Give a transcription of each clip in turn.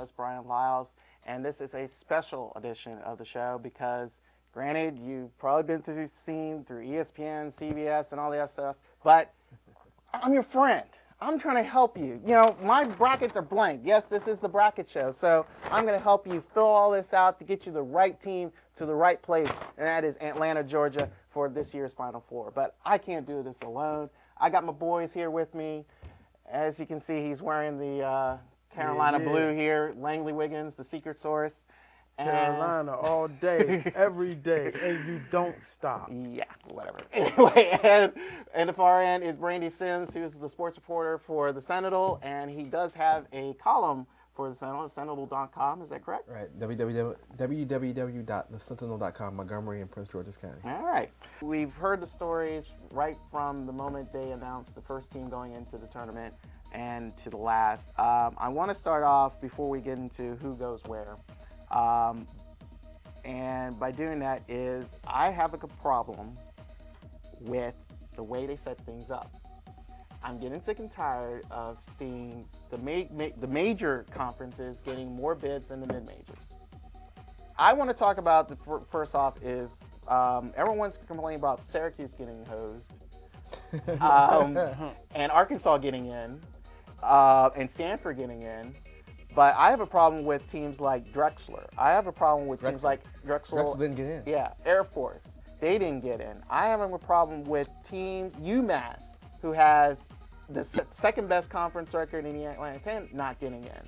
host, Brian Lyles, and this is a special edition of the show because, granted, you've probably been through ESPN, CBS, and all that stuff, but I'm your friend. I'm trying to help you. You know, my brackets are blank. Yes, this is the bracket show, so I'm going to help you fill all this out to get you the right team to the right place, and that is Atlanta, Georgia, for this year's Final Four. But I can't do this alone. I got my boys here with me. As you can see, he's wearing the Carolina blue here, Langley Wiggins, the secret source. Carolina all day, every day, and you don't stop. Yeah, whatever. Anyway, and the far end is Brandy Sims, who's the sports reporter for the Sentinel, and he does have a column for the Sentinel, Sentinel.com. Is that correct? Right, www.thesentinel.com, Montgomery and Prince George's County. All right. We've heard the stories right from the moment they announced the first team going into the tournament and to the last. I want to start off before we get into who goes where. And by doing that is I have a problem with the way they set things up. I'm getting sick and tired of seeing the major conferences getting more bids than the mid-majors. I want to talk about, first off, is everyone's complaining about Syracuse getting hosed, and Arkansas getting in, and Stanford getting in. But I have a problem with teams like Drexel. I have a problem with teams like Drexel. Drexel didn't get in. Yeah, Air Force. They didn't get in. I have a problem with teams, UMass, who has the second best conference record in the Atlantic 10, not getting in.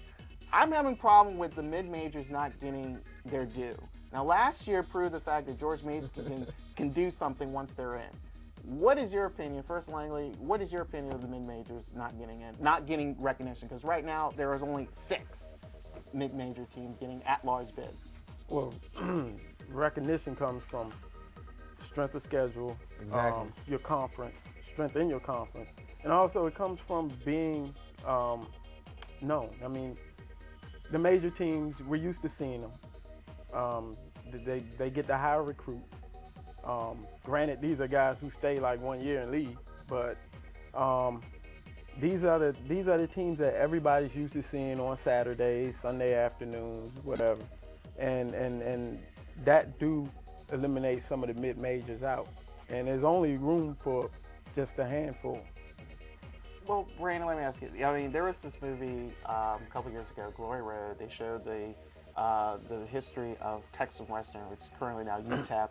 I'm having a problem with the mid-majors not getting their due. Now, last year proved the fact that George Mason can do something once they're in. What is your opinion, first Langley, what is your opinion of the mid-majors not getting in, not getting recognition? Because right now there is only 6 mid-major teams getting at-large bids. Well, recognition comes from strength of schedule, exactly. Your conference, strength in your conference, and also it comes from being known. I mean, the major teams, we're used to seeing them. They get the higher recruits. Granted, these are guys who stay like 1 year and leave, but these are the teams that everybody's used to seeing on Saturdays, Sunday afternoons, whatever, and that do eliminate some of the mid majors out, and there's only room for just a handful. Well, Brandon, let me ask you. I mean, there was this movie a couple years ago, Glory Road. They showed the history of Texas Western, which is currently now UTEP.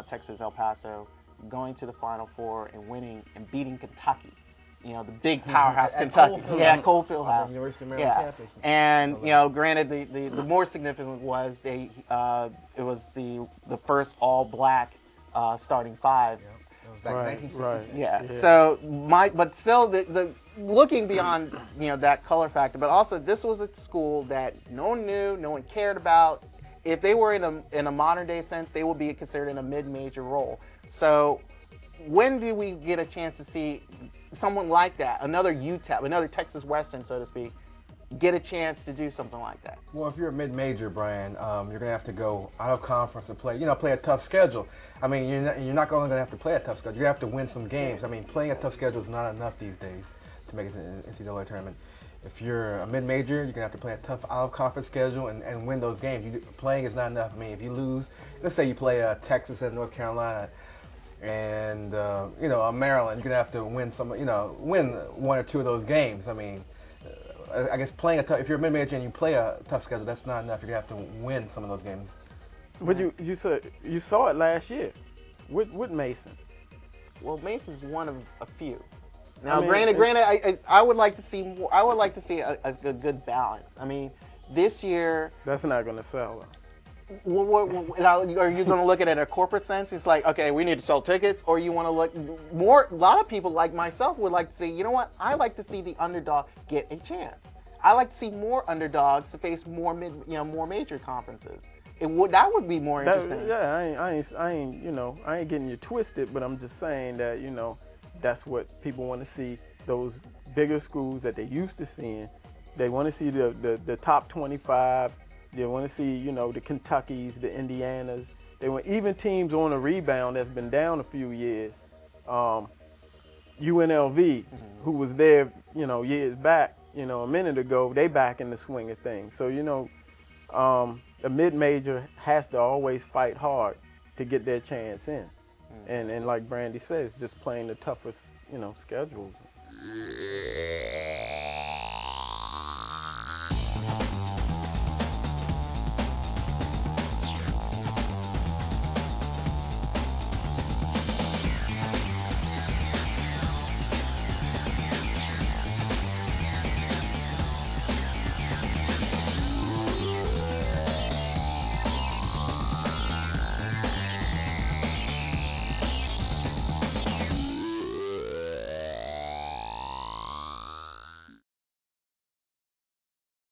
Texas El Paso, going to the Final Four and winning and beating Kentucky. You know, the big powerhouse Kentucky. Coalfield House. University of Maryland campus. And you know, granted, the more significant was it was the first all-black starting 5. Yeah. It was back in 1966. Yeah. So but still, the looking beyond that color factor, but also this was a school that no one knew, no one cared about. If they were in a modern day sense, they would be considered in a mid-major role. So when do we get a chance to see someone like that, another UTEP, another Texas Western, so to speak, get a chance to do something like that? Well, if you're a mid-major, Brian, you're going to have to go out of conference and play a tough schedule. I mean, you're not only going to have to play a tough schedule, you have to win some games. I mean, playing a tough schedule is not enough these days to make it to the NCAA tournament. If you're a mid-major, you're going to have to play a tough out-of-conference schedule and win those games. Playing is not enough. I mean, if you lose, let's say you play Texas and North Carolina and, Maryland, you're going to have to win win 1 or 2 of those games. I mean, I guess if you're a mid-major and you play a tough schedule, that's not enough. You're going to have to win some of those games. But you saw it last year with Mason. Well, Mason's one of a few. Now, granted, I would like to see more. I would like to see a good balance. I mean, this year. That's not going to sell. Are you going to look at it in a corporate sense? It's like, okay, we need to sell tickets, or you want to look more. A lot of people like myself would like to see. You know what? I like to see the underdog get a chance. I like to see more underdogs to face more more major conferences. That would be more interesting. I ain't getting you twisted, but I'm just saying that that's what people want to see. Those bigger schools that they used to seeing, they want to see the top 25. They want to see the Kentuckys, the Indianas. They want even teams on a rebound that's been down a few years. UNLV, who was there years back, you know, a minute ago, they back in the swing of things. So, you know, a mid-major has to always fight hard to get their chance in. And like Brandy says, just playing the toughest, you know, schedules.